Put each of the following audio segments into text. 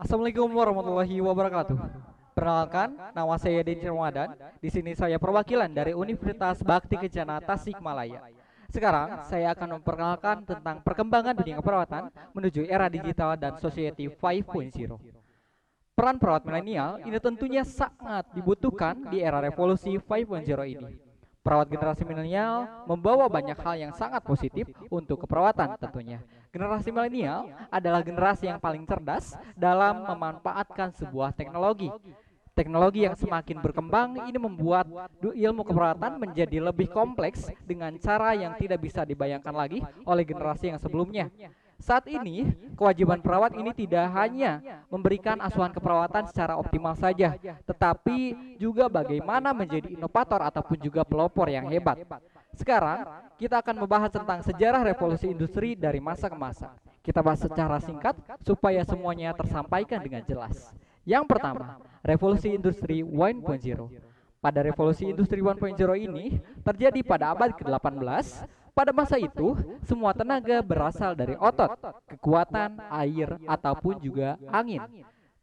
Assalamualaikum warahmatullahi wabarakatuh. Perkenalkan, nama saya Denny Ramadan. Di sini saya perwakilan dari Universitas Bakti Kencana Tasikmalaya. Sekarang saya akan memperkenalkan tentang perkembangan dunia keperawatan menuju era digital dan society 5.0. Peran perawat milenial ini tentunya sangat dibutuhkan di era revolusi 5.0 ini. Perawat generasi milenial membawa banyak hal yang sangat positif untuk keperawatan tentunya. Generasi milenial adalah generasi yang paling cerdas dalam memanfaatkan sebuah teknologi. Teknologi yang semakin berkembang ini membuat ilmu keperawatan menjadi lebih kompleks dengan cara yang tidak bisa dibayangkan lagi oleh generasi yang sebelumnya. Saat ini, kewajiban perawat ini tidak hanya memberikan asuhan keperawatan secara optimal saja, tetapi juga bagaimana menjadi inovator ataupun juga pelopor yang hebat. Sekarang, kita akan membahas tentang sejarah revolusi industri dari masa ke masa. Kita bahas secara singkat supaya semuanya tersampaikan dengan jelas. Yang pertama, revolusi industri 1.0. Pada revolusi industri 1.0 ini terjadi pada abad ke-18. Pada masa itu, semua tenaga berasal dari otot, kekuatan, air, ataupun juga angin.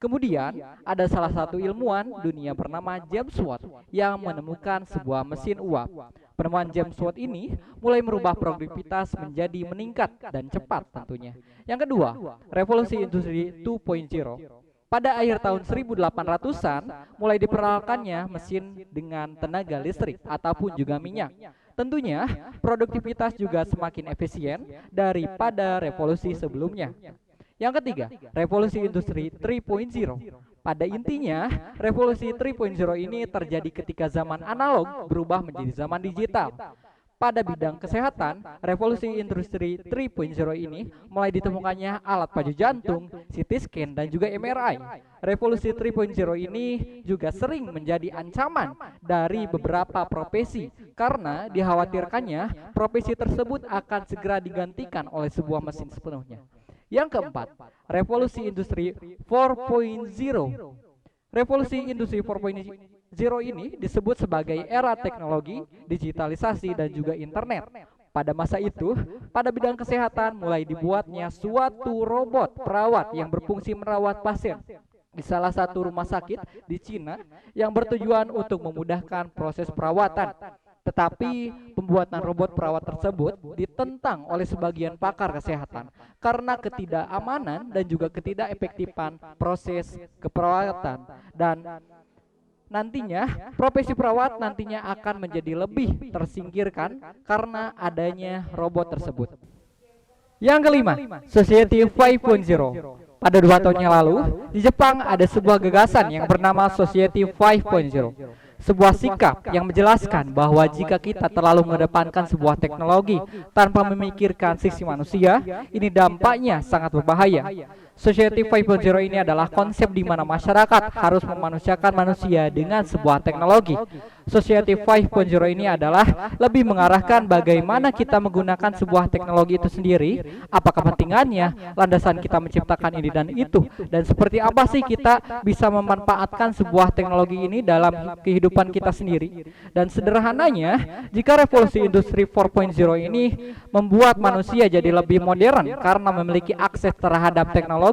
Kemudian, ada salah satu ilmuwan dunia bernama James Watt yang menemukan sebuah mesin uap. Penemuan James Watt ini mulai merubah produktivitas menjadi meningkat dan cepat tentunya. Yang kedua, revolusi industri 2.0. Pada akhir tahun 1800-an, mulai diperkenalkannya mesin dengan tenaga listrik ataupun juga minyak. Tentunya, produktivitas juga semakin efisien daripada revolusi sebelumnya. Yang ketiga, revolusi industri 3.0. Pada intinya, revolusi 3.0 ini terjadi ketika zaman analog berubah menjadi zaman digital. Pada bidang kesehatan, revolusi industri 3.0 ini mulai ditemukannya alat paju jantung, CT scan, dan juga MRI. Revolusi 3.0 ini juga sering menjadi ancaman dari beberapa profesi karena dikhawatirkannya profesi tersebut akan segera digantikan oleh sebuah mesin sepenuhnya. Yang keempat, revolusi industri 4.0. Revolusi industri 4.0 ini disebut sebagai era teknologi, digitalisasi, dan juga internet. Pada masa itu, pada bidang kesehatan mulai dibuatnya suatu robot perawat yang berfungsi merawat pasien di salah satu rumah sakit di Cina yang bertujuan untuk memudahkan proses perawatan. Tetapi pembuatan robot perawat tersebut ditentang oleh sebagian pakar kesehatan karena ketidakamanan dan juga ketidakefektifan proses keperawatan, dan nantinya profesi perawat nantinya akan menjadi lebih tersingkirkan karena adanya robot tersebut. Yang kelima, Society 5.0. Pada 2 tahun yang lalu, di Jepang ada sebuah gagasan yang bernama Society 5.0. Sebuah sikap yang menjelaskan bahwa jika kita terlalu mengedepankan sebuah teknologi tanpa memikirkan sisi manusia, ini dampaknya sangat berbahaya. Society 5.0 ini adalah konsep di mana masyarakat harus memanusiakan manusia dengan sebuah teknologi. Society 5.0 ini adalah lebih mengarahkan bagaimana kita menggunakan sebuah teknologi itu sendiri, apa kepentingannya, landasan kita menciptakan ini dan itu, dan seperti apa sih kita bisa memanfaatkan sebuah teknologi ini dalam kehidupan kita sendiri. Dan sederhananya, jika revolusi industri 4.0 ini membuat manusia jadi lebih modern karena memiliki akses terhadap teknologi,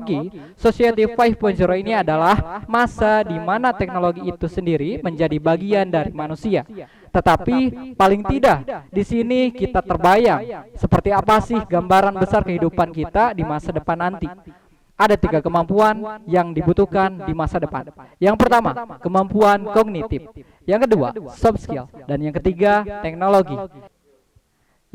Society 5.0 ini adalah masa di mana teknologi itu sendiri menjadi bagian dari manusia. Tetapi paling tidak di sini kita terbayang seperti apa sih gambaran besar kehidupan kita di masa depan nanti. Ada 3 kemampuan yang dibutuhkan di masa depan. Yang pertama, kemampuan kognitif. Yang kedua, soft skill, dan yang ketiga, teknologi.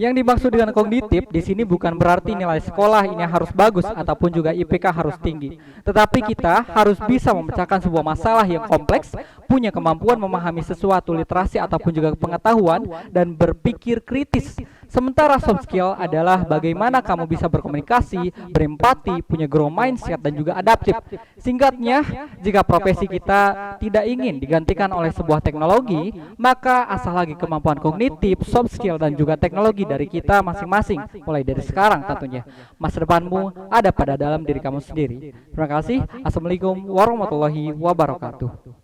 Yang dimaksud dengan kognitif di sini bukan berarti nilai sekolah ini harus bagus ataupun juga IPK harus tinggi. Tetapi kita harus bisa memecahkan sebuah masalah yang kompleks, punya kemampuan memahami sesuatu literasi ataupun juga pengetahuan, dan berpikir kritis. Sementara soft skill adalah bagaimana kamu bisa berkomunikasi, berempati, punya growth mindset, dan juga adaptif. Singkatnya, jika profesi kita tidak ingin digantikan oleh sebuah teknologi, maka asah lagi kemampuan kognitif, soft skill, dan juga teknologi dari kita masing-masing, mulai dari sekarang tentunya. Masa depanmu ada pada dalam diri kamu sendiri. Terima kasih. Assalamualaikum warahmatullahi wabarakatuh.